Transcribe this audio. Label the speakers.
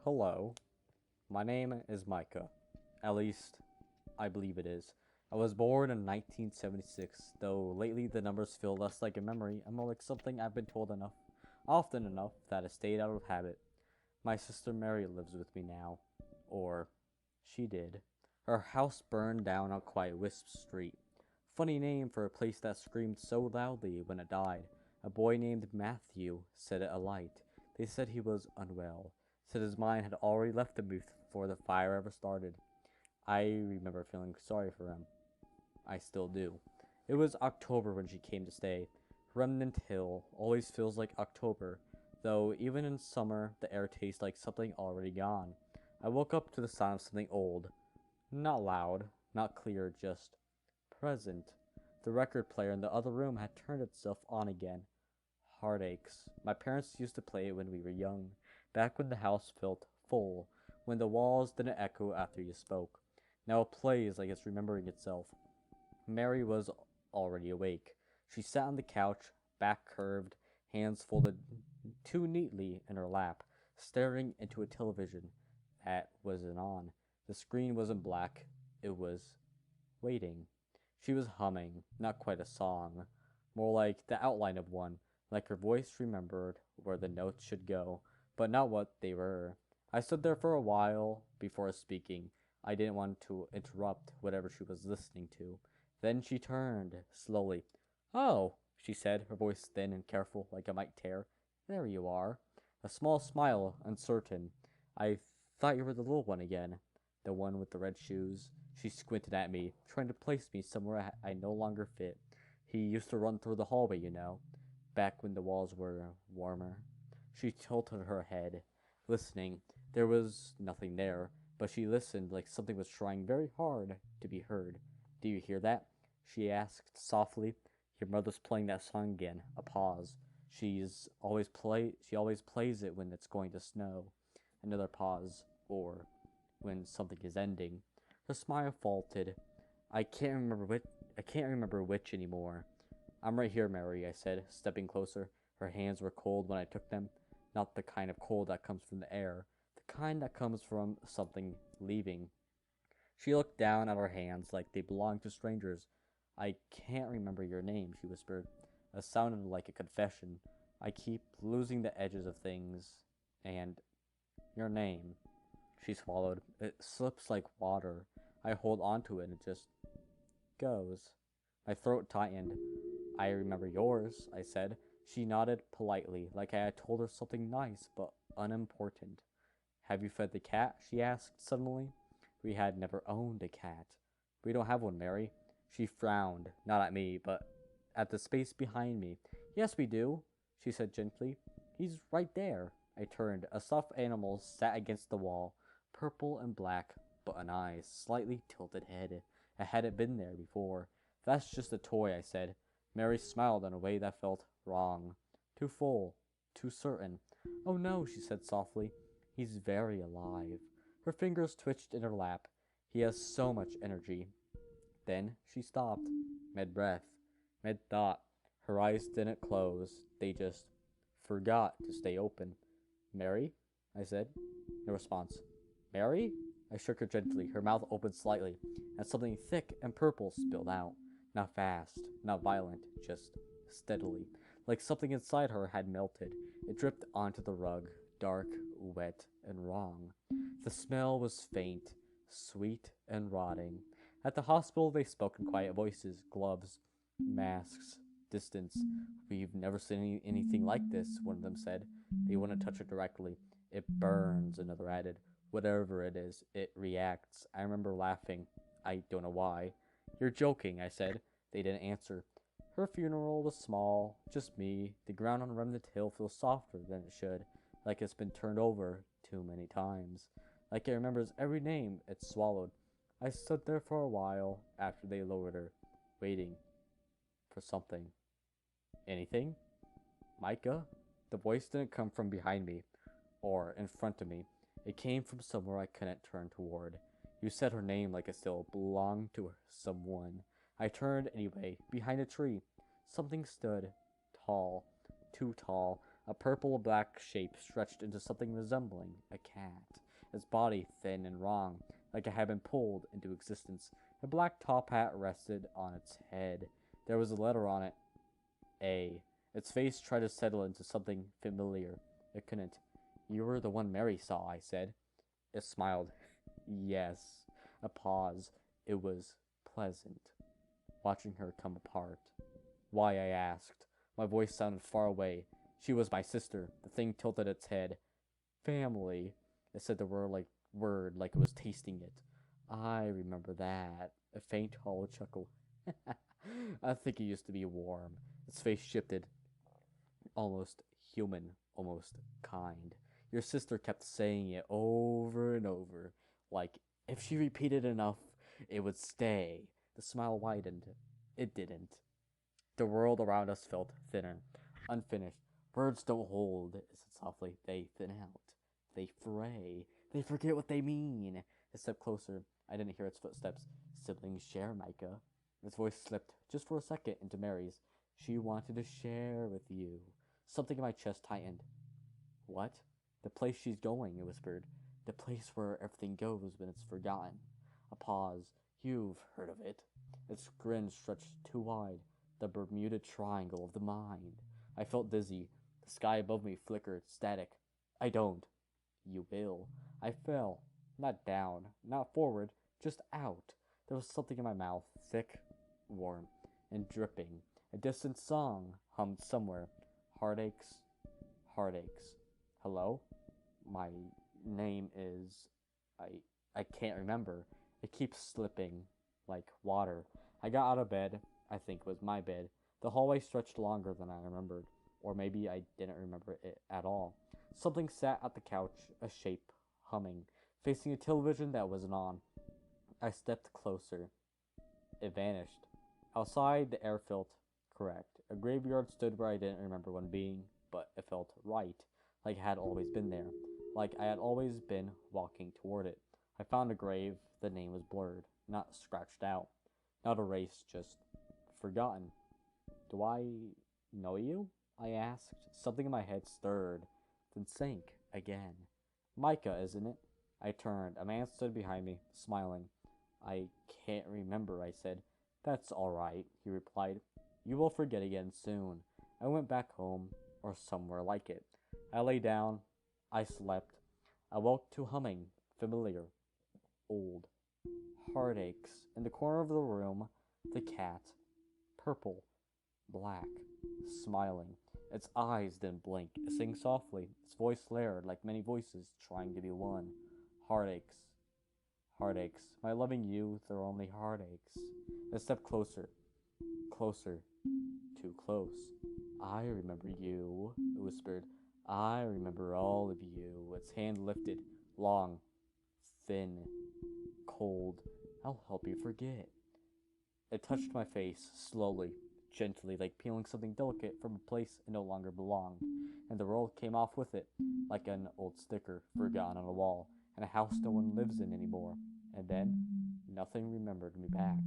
Speaker 1: Hello, my name is Micah. At least, I believe it is. I was born in 1976, though lately the numbers feel less like a memory and more like something I've been told often enough, that it stayed out of habit. My sister Mary lives with me now. Or, she did. Her house burned down on Quiet Wisp Street. Funny name for a place that screamed so loudly when it died. A boy named Matthew set it alight. They said he was unwell, said his mind had already left the booth before the fire ever started. I remember feeling sorry for him. I still do. It was October when she came to stay. Remnant Hill always feels like October, though even in summer the air tastes like something already gone. I woke up to the sound of something old. Not loud, not clear, just present. The record player in the other room had turned itself on again. Heartaches. My parents used to play it when we were young, back when the house felt full, when the walls didn't echo after you spoke. Now it plays like it's remembering itself. Mary was already awake. She sat on the couch, back curved, hands folded too neatly in her lap, staring into a television that wasn't on. The screen wasn't black, it was waiting. She was humming, not quite a song, more like the outline of one, like her voice remembered where the notes should go, but not what they were. I stood there for a while before speaking. I didn't want to interrupt whatever she was listening to. Then she turned, slowly. "Oh," she said, her voice thin and careful, like it might tear. "There you are." A small smile, uncertain. "I thought you were the little one again." The one with the red shoes. She squinted at me, trying to place me somewhere I no longer fit. "He used to run through the hallway, you know, back when the walls were warmer." She tilted her head, listening. There was nothing there, but she listened like something was trying very hard to be heard. "Do you hear that?" she asked softly. "Your mother's playing that song again." A pause. She always plays it when it's going to snow." Another pause. "Or when something is ending." Her smile faltered. I can't remember which anymore." "I'm right here, Mary," I said, stepping closer. Her hands were cold when I took them. Not the kind of cold that comes from the air, the kind that comes from something leaving. She looked down at her hands like they belonged to strangers. "I can't remember your name," she whispered. It sounded like a confession. "I keep losing the edges of things. And your name." She swallowed. "It slips like water. I hold on to it and it just goes." My throat tightened. "I remember yours," I said. She nodded politely, like I had told her something nice but unimportant. "Have you fed the cat?" she asked suddenly. We had never owned a cat. "We don't have one, Mary." She frowned, not at me, but at the space behind me. "Yes, we do," she said gently. "He's right there." I turned. A stuffed animal sat against the wall, purple and black, but an eyes, slightly tilted head. It hadn't been there before. "That's just a toy," I said. Mary smiled in a way that felt wrong. Too full. Too certain. "Oh no," she said softly. "He's very alive." Her fingers twitched in her lap. "He has so much energy." Then she stopped, mid-breath, mid-thought. Her eyes didn't close. They just forgot to stay open. "Mary?" I said. No response. "Mary?" I shook her gently. Her mouth opened slightly, and something thick and purple spilled out. Not fast, not violent, just steadily, like something inside her had melted. It dripped onto the rug, dark, wet, and wrong. The smell was faint, sweet, and rotting. At the hospital they spoke in quiet voices, gloves, masks, distance. "We've never seen anything like this," one of them said. They wouldn't touch it directly. "It burns," another added. "Whatever it is, it reacts." I remember laughing. I don't know why. "You're joking," I said. They didn't answer. Her funeral was small, just me. The ground on Remnant Hill feels softer than it should, like it's been turned over too many times, like it remembers every name it swallowed. I stood there for a while after they lowered her, waiting for something. "Anything?" "Micah?" The voice didn't come from behind me or in front of me. It came from somewhere I couldn't turn toward. You said her name like it still belonged to someone. I turned anyway, behind a tree. Something stood, tall, too tall. A purple-black shape stretched into something resembling a cat, its body thin and wrong, like it had been pulled into existence. A black top hat rested on its head. There was a letter on it, A. Its face tried to settle into something familiar. It couldn't. You were the one Mary saw, I said. It smiled. Yes. A pause. It was pleasant, watching her come apart. Why, I asked. My voice sounded far away. She was my sister. The thing tilted its head. Family. It said the word like it was tasting it. I remember that. A faint, hollow chuckle. I think it used to be warm. Its face shifted. Almost human, almost kind. Your sister kept saying it over and over, like if she repeated enough, it would stay. The smile widened. It didn't. The world around us felt thinner, unfinished. Words don't hold, it said softly. They thin out. They fray. They forget what they mean. It stepped closer. I didn't hear its footsteps. Siblings share, Micah. Its voice slipped, just for a second, into Mary's. She wanted to share with you. Something in my chest tightened. What? The place she's going, it whispered. The place where everything goes when it's forgotten. A pause. You've heard of it. Its grin stretched too wide. The Bermuda Triangle of the mind. I felt dizzy. The sky above me flickered, static. I don't. You will. I fell. Not down, not forward, just out. There was something in my mouth, thick, warm, and dripping. A distant song hummed somewhere. Heartaches, heartaches. Hello? My name is... I can't remember. It keeps slipping, like water. I got out of bed. I think it was my bed. The hallway stretched longer than I remembered. Or maybe I didn't remember it at all. Something sat at the couch, a shape, humming, facing a television that wasn't on. I stepped closer. It vanished. Outside, the air felt correct. A graveyard stood where I didn't remember one being, but it felt right, like it had always been there, like I had always been walking toward it. I found a grave. The name was blurred, not scratched out, not erased, just forgotten. Do I know you? I asked. Something in my head stirred, then sank again. Micah, isn't it? I turned. A man stood behind me, smiling. I can't remember, I said. That's all right, he replied. You will forget again soon. I went back home, or somewhere like it. I lay down. I slept. I woke to humming, familiar, old. Heartaches. In the corner of the room, the cat. Purple, black, smiling. Its eyes didn't blink. It sang softly. Its voice flared like many voices trying to be one. Heartaches. Heartaches. My loving you, they're only heartaches. I stepped closer. Closer. Too close. I remember you, it whispered. I remember all of you. Its hand lifted. Long. Thin. Cold. I'll help you forget. It touched my face, slowly, gently, like peeling something delicate from a place it no longer belonged, and the world came off with it, like an old sticker forgotten on a wall, and a house no one lives in anymore. And then, nothing remembered me back.